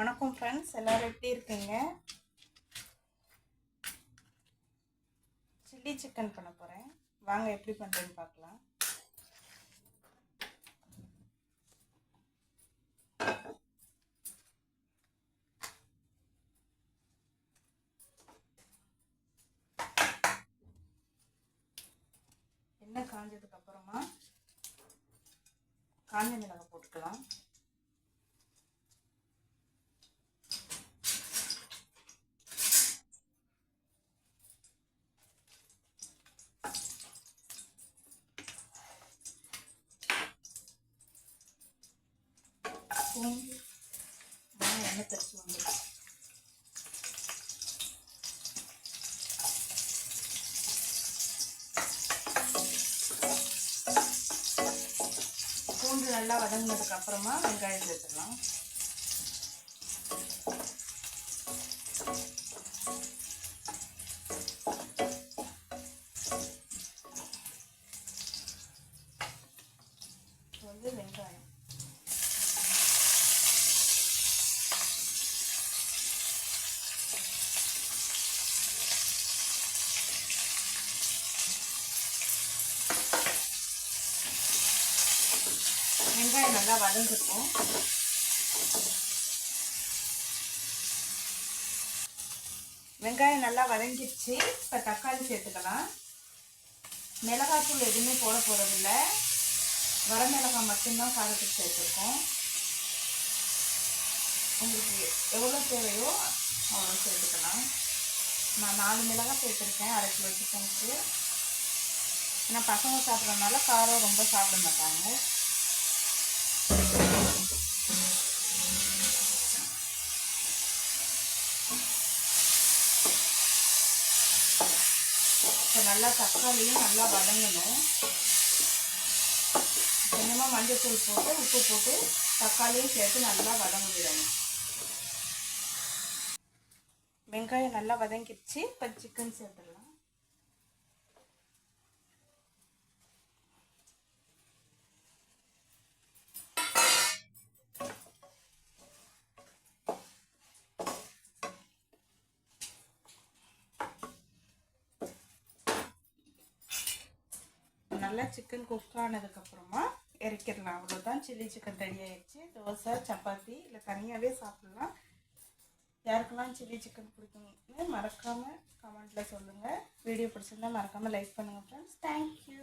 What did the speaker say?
வணக்கம் ஃப்ரெண்ட்ஸ், எல்லாரும் எப்படி இருக்கீங்க? சில்லி சிக்கன் பண்ண போகிறேன். வாங்க எப்படி பண்ணுறேன்னு பார்க்கலாம். எண்ணெய் காஞ்சதுக்கு அப்புறமா காஞ்ச மிளகாய் போட்டுக்கலாம். பூண்டு எண்ணெய் தச்சு வந்துடும். பூண்டு நல்லா வதங்கினதுக்கு அப்புறமா வெங்காயம் சேர்த்துக்கலாம். வெங்காயம் வெங்காயம் நல்லா வதங்கிருக்கும். வெங்காயம் நல்லா வதங்கிடுச்சு. இப்போ தக்காளி சேர்த்துக்கலாம். மிளகாய்த்தூள் எதுவுமே போட போகிறதில்ல, வரமிளகாய் மட்டும்தான் காரத்துக்கு சேர்த்துருக்கோம். உங்களுக்கு எவ்வளோ தேவையோ அவ்வளோ சேர்த்துக்கலாம். நான் 4 மிளகாய் சேர்த்துருக்கேன் 1/2 கிலோ சிக்கனுக்கு. ஏன்னா பசங்க சாப்பிட்றதுனால காரம் ரொம்ப சாப்பிட மாட்டாங்க. இப்போ நல்லா தக்காளியும் நல்லா வதங்கணும். கொஞ்சமாக மஞ்சள்தூள் போட்டு உப்பு போட்டு தக்காளியும் சேர்த்து நல்லா வதங்க விடணும். வெங்காயம் நல்லா வதங்கிடுச்சு. இப்போ சிக்கன் சேர்த்துடலாம். நல்லா சிக்கன் குக் ஆனதுக்கப்புறமா இறக்கிடலாம். அவ்வளோதான், சில்லி சிக்கன் ரெடி ஆயிடுச்சு. தோசை, சப்பாத்தி இல்லை தனியாகவே சாப்பிட்லாம். யாருக்கெல்லாம் சில்லி சிக்கன் பிடிக்கும்னு மறக்காமல் கமெண்ட்டில் சொல்லுங்கள். வீடியோ பிடிச்சிருந்தா மறக்காமல் லைக் பண்ணுங்கள் ஃப்ரெண்ட்ஸ். தேங்க்யூ.